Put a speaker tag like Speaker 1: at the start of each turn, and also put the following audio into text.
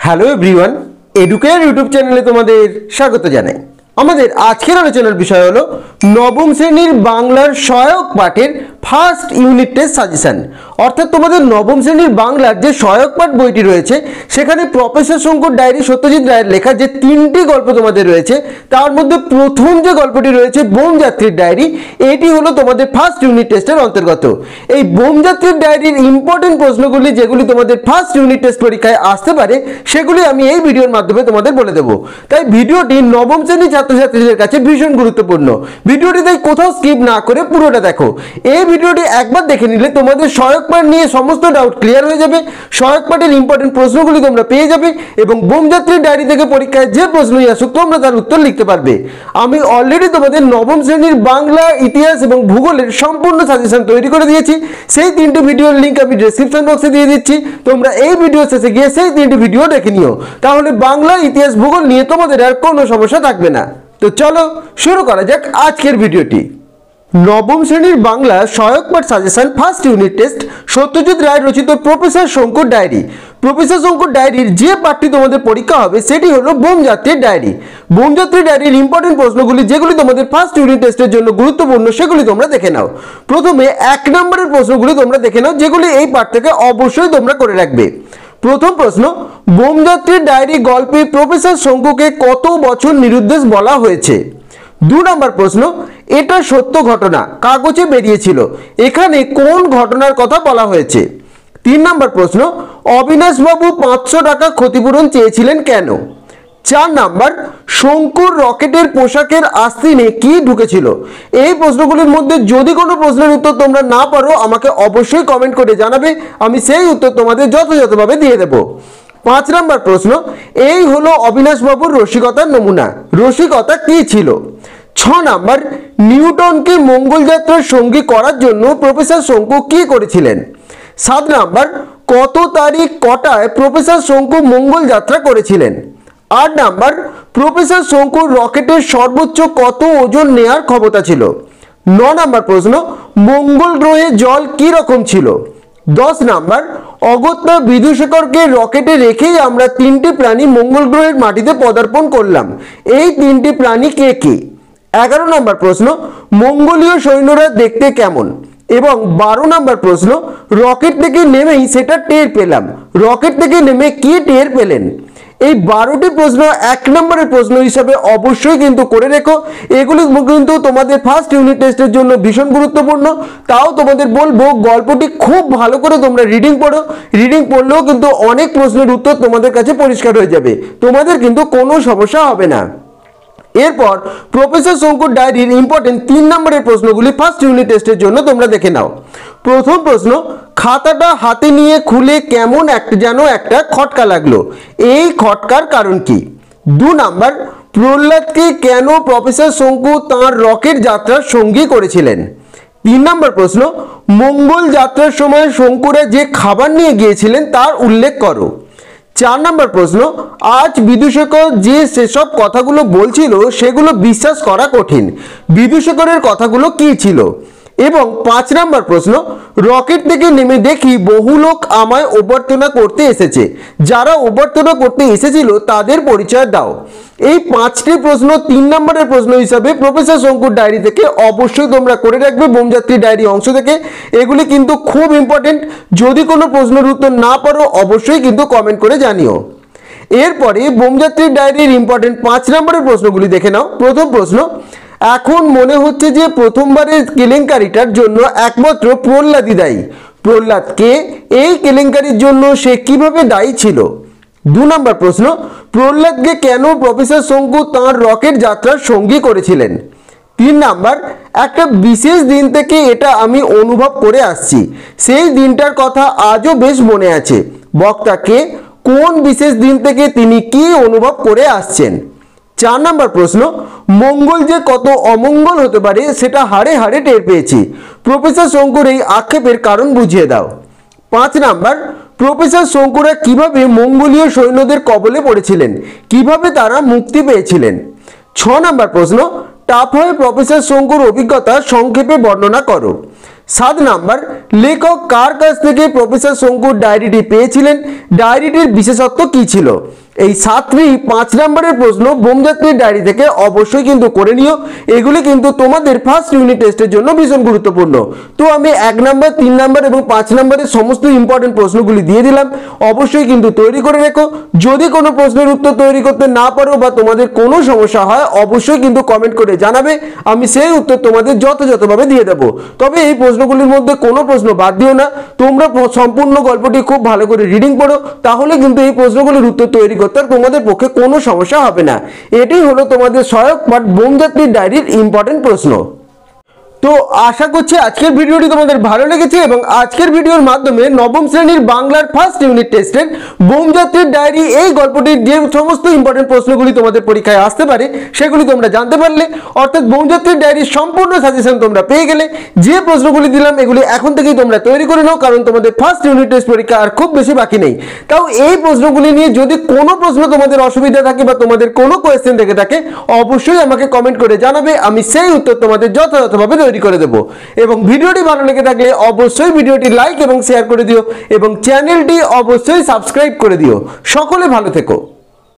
Speaker 1: Hello everyone, educare YouTube চ্যানেলে তোমাদের স্বাগত জানাই। আমাদের আজকের আলোচনার বিষয় হলো নবম শ্রেণীর বাংলার সহায়ক পাঠের ফার্স্ট ইউনিট টেস্ট সাজেশন। অর্থাৎ তোমাদের নবম শ্রেণীর বাংলার যে সহায়ক পাঠ বইটি রয়েছে সেখানে প্রফেসর শঙ্কুর ডায়েরি সত্যজিৎ রায়ের লেখা যে 3টি গল্প তোমাদের রয়েছে তার মধ্যে প্রথম যে গল্পটি রয়েছে বোমযাত্রীর ডায়েরি, এটি হলো তোমাদের ফার্স্ট ইউনিট টেস্টের অন্তর্গত। এই বোমযাত্রীর ডায়েরির ইম্পর্টেন্ট প্রশ্নগুলি যেগুলি তোমাদের ফার্স্ট ইউনিট টেস্ট পরীক্ষায় আসতে পারে সেগুলি আমি এই ভিডিওর মাধ্যমে তোমাদের বলে দেবো। তাই ভিডিওটি নবম শ্রেণীর ছাত্রছাত্রীদের কাছে ভীষণ গুরুত্বপূর্ণ। ভিডিওটি তাই কোথাও স্কিপ না করে পুরোটা দেখো। এই ভিডিওটি একবার দেখে নিলে তোমাদের সহায়ক পাঠ নিয়ে সমস্ত ডাউট ক্লিয়ার হয়ে যাবে, সহায়ক পাঠের ইম্পর্টেন্ট প্রশ্নগুলি তোমরা পেয়ে যাবে এবং বোমযাত্রীর ডায়েরি থেকে পরীক্ষায় যে প্রশ্নই আসুক তোমরা তার উত্তর লিখতে পারবে। আমি অলরেডি তোমাদের নবম শ্রেণীর বাংলা, ইতিহাস এবং ভূগোলের সম্পূর্ণ সাজেশন তৈরি করে দিয়েছি। সেই 3টি ভিডিওর লিঙ্ক আমি ডেসক্রিপশন বক্সে দিয়ে দিচ্ছি, তোমরা এই ভিডিও শেষে গিয়ে সেই 3টি ভিডিও দেখে নিও। তাহলে বাংলা, ইতিহাস, ভূগোল নিয়ে তোমাদের আর কোনো সমস্যা থাকবে না। তো চলো শুরু করা যাক আজকের ভিডিওটি। নবম শ্রেণীর বাংলা সহায়ক পাঠ suggestion first unit test, Satyajit Ray রচিত প্রফেসর শঙ্কুর ডায়েরি। প্রফেসর শঙ্কুর ডায়েরির যে পাঠটি তোমাদের পরীক্ষা হবে সেটি হলো বোমযাত্রীর ডায়েরি। বোমযাত্রীর ডায়েরির ইম্পর্টেন্ট প্রশ্নগুলি যেগুলি তোমাদের ফার্স্ট ইউনিট টেস্টের জন্য গুরুত্বপূর্ণ সেগুলি তোমরা দেখে নাও। প্রথমে 1 নম্বরের প্রশ্নগুলি তোমরা দেখে নাও যেগুলি এই পাঠ থেকে অবশ্যই তোমরা করে রাখবে। প্রথম প্রশ্ন, বোমযাত্রীর ডায়েরি গল্পে প্রফেসর শঙ্কুকে কত বছর নিরুদ্দেশ বলা হয়েছে? 2 নম্বর প্রশ্ন, এটা সত্য ঘটনা, কাগজে বেরিয়েছিল, এখানে কোন ঘটনার কথা বলা হয়েছে? 3 নম্বর প্রশ্ন, অবিনাশবাবু 500 টাকা ক্ষতিপূরণ চেয়েছিলেন কেন? 4 নাম্বার, শঙ্কুর রকেটের পোশাকের আস্তিনে কি ঢুকেছিল? এই প্রশ্নগুলির মধ্যে যদি কোনো প্রশ্নের উত্তর তোমরা না পারো আমাকে অবশ্যই কমেন্ট করে জানাবে, আমি সেই উত্তর তোমাদের যথাযথভাবে দিয়ে দেব। 5 নম্বর প্রশ্ন, এই হলো অবিনাশবাবুর রসিকতার নমুনা, রসিকতা কি ছিল? 6 নাম্বার, নিউটনকে মঙ্গলযাত্রার সঙ্গী করার জন্য প্রফেসর শঙ্কু কি করেছিলেন? 7 নাম্বার, কত তারিখ কটায় প্রফেসর শঙ্কু মঙ্গল যাত্রা করেছিলেন? 8 নাম্বার, প্রফেসর শঙ্কুর রকেটের সর্বোচ্চ কত ওজন নেয়ার ক্ষমতা ছিল? 9 নাম্বার প্রশ্ন, মঙ্গল গ্রহে জল কি রকম ছিল? 10 নাম্বার, অগত্যা বিদুশেখরকে রকেটে রেখেই আমরা 3টি প্রাণী মঙ্গল গ্রহের মাটিতে পদার্পণ করলাম, এই 3টি প্রাণী কে কে? 11 নম্বর প্রশ্ন, মঙ্গলীয় সৈন্যরা দেখতে কেমন? এবং 12 নম্বর প্রশ্ন, রকেট থেকে নেমেই সেটা টের পেলাম, রকেট থেকে নেমে কি টের পেলেন? এই 12টি প্রশ্ন 1 নম্বরের প্রশ্ন হিসাবে অবশ্যই কিন্তু করে রেখো। এগুলি কিন্তু তোমাদের ফার্স্ট ইউনিট টেস্টের জন্য ভীষণ গুরুত্বপূর্ণ। তাও তোমাদের বলবো গল্পটি খুব ভালো করে তোমরা রিডিং পড়ো। রিডিং পড়লেও কিন্তু অনেক প্রশ্নের উত্তর তোমাদের কাছে পরিষ্কার হয়ে যাবে, তোমাদের কিন্তু কোনো সমস্যা হবে না। এরপর প্রফেসর শঙ্কুর ডায়েরির ইম্পর্টেন্ট 3 নম্বরের প্রশ্নগুলি ফার্স্ট ইউনিট টেস্টের জন্য তোমরা দেখে নাও। প্রথম প্রশ্ন, খাতাটা হাতে নিয়ে খুলে কেমন যেন একটা খটকা লাগলো, এই খটকার কারণ কি? 2 নাম্বার, প্রহ্লাদকে কেন প্রফেসর শঙ্কু তাঁর রকেট যাত্রার সঙ্গী করেছিলেন? 3 নম্বর প্রশ্ন, মঙ্গল যাত্রার সময় শঙ্কুরা যে খাবার নিয়ে গিয়েছিলেন তার উল্লেখ করো। 4 নম্বর প্রশ্ন, আজ বিদুশেখর যে সেসব কথাগুলো বলছিল সেগুলো বিশ্বাস করা কঠিন, বিদুশেখরের কথাগুলো কি ছিল? এবং 5 নম্বর প্রশ্ন, রকেট থেকে নেমে দেখি বহু লোক আমায় অভ্যর্থনা করতে এসেছে, যারা অভ্যর্থনা করতে এসেছিল তাদের পরিচয় দাও। এই 5টি প্রশ্ন 3 নম্বরের প্রশ্ন হিসাবে প্রফেসর শঙ্কুর ডায়েরি থেকে অবশ্যই তোমরা করে রাখবে বোমযাত্রী ডায়েরি অংশ থেকে। এগুলি কিন্তু খুব ইম্পর্টেন্ট, যদি কোনো প্রশ্নের উত্তর না পারো অবশ্যই কিন্তু কমেন্ট করে জানিও। এরপরে বোমযাত্রীর ডায়েরির ইম্পর্টেন্ট 5 নম্বরের প্রশ্নগুলি দেখে নাও। প্রথম প্রশ্ন, এখন মনে হচ্ছে যে প্রথমবারের কেলেঙ্কারিটার জন্য একমাত্র প্রহ্লাদই দায়ী, প্রহ্লাদ কে? এই কেলেঙ্কারির জন্য সে কিভাবে দায়ী ছিল? 2 নম্বর প্রশ্ন, প্রহ্লাদকে কেন প্রফেসর শঙ্কু তাঁর রকেট যাত্রার সঙ্গী করেছিলেন? 3 নাম্বার, একটা বিশেষ দিন থেকে এটা আমি অনুভব করে আসছি, সেই দিনটার কথা আজও বেশ মনে আছে, বক্তা কে? কোন বিশেষ দিন থেকে তিনি কি অনুভব করে আসছেন? 4 নম্বর প্রশ্ন, মঙ্গল যে কত অমঙ্গল হতে পারে সেটা হাড়ে হাড়ে টের পেয়েছি, প্রফেসর শঙ্কুর এই আক্ষেপের কারণ বুঝিয়ে দাও। 5 নাম্বার, প্রফেসর শঙ্কুরা কিভাবে মঙ্গলীয় সৈন্যদের কবলে পড়েছিলেন, কিভাবে তারা মুক্তি পেয়েছিলেন? 6 নম্বর প্রশ্ন, টাফ হয়ে প্রফেসর শঙ্কুর অভিজ্ঞতা সংক্ষেপে বর্ণনা করো। 7 নাম্বার, লেখক কার কাছ থেকে প্রফেসর শঙ্কুর ডায়েরিটি পেয়েছিলেন, ডায়েরিটির বিশেষত্ব কি ছিল? এই 7টি 5 নম্বরের প্রশ্ন বোমযাত্রীর ডায়েরি থেকে অবশ্যই কিন্তু করে নিও। এগুলি কিন্তু তোমাদের ফার্স্ট ইউনিট টেস্টের জন্য ভীষণ গুরুত্বপূর্ণ। তো আমি 1 নাম্বার, 3 নাম্বার এবং 5 নম্বরের সমস্ত ইম্পর্টেন্ট প্রশ্নগুলি দিয়ে দিলাম, অবশ্যই কিন্তু তৈরি করে রেখো। যদি কোনো প্রশ্নের উত্তর তৈরি করতে না পারো বা তোমাদের কোনো সমস্যা হয়, অবশ্যই কিন্তু কমেন্ট করে জানাবে, আমি সেই উত্তর তোমাদের যথাযথভাবে দিয়ে দেবো। তবে এই প্রশ্নগুলির মধ্যে কোনো প্রশ্ন বাদ দিও না, তোমরা সম্পূর্ণ গল্পটি খুব ভালো করে রিডিং পড়ো, তাহলে কিন্তু এই প্রশ্নগুলির উত্তর তৈরি করতে তোমাদের পক্ষে কোনো সমস্যা হবে না। এটাই হলো তোমাদের সহায়ক পাঠ বোমযাত্রীর ডায়েরির ইম্পর্টেন্ট প্রশ্ন। তো আশা করছি আজকের ভিডিওটি তোমাদের ভালো লেগেছে এবং আজকের ভিডিওর মাধ্যমে নবম শ্রেণীর বাংলার ফার্স্ট ইউনিট টেস্টের বোমযাত্রীর ডায়েরি এই গল্পটির যে সমস্ত ইম্পর্টেন্ট প্রশ্নগুলি তোমাদের পরীক্ষায় আসতে পারে সেগুলি তোমরা জানতে পারলে, অর্থাৎ বোমযাত্রীর ডায়েরির সম্পূর্ণ সাজেশন তোমরা পেয়ে গেলে। যে প্রশ্নগুলি দিলাম এগুলি এখন থেকেই তোমরা তৈরি করে নাও, কারণ তোমাদের ফার্স্ট ইউনিট টেস্ট পরীক্ষা আর খুব বেশি বাকি নেই। তাও এই প্রশ্নগুলি নিয়ে যদি কোনো প্রশ্ন তোমাদের অসুবিধা থাকে বা তোমাদের কোনো কোয়েশ্চেন থেকে থাকে, অবশ্যই আমাকে কমেন্ট করে জানাবে, আমি সেই উত্তর তোমাদের যথাযথভাবে তৈরি করে দেবো। এবং ভিডিওটি ভালো লেগে থাকলে অবশ্যই ভিডিওটি লাইক এবং শেয়ার করে দিও এবং চ্যানেলটি অবশ্যই সাবস্ক্রাইব করে দিও। সকলে ভালো থেকো।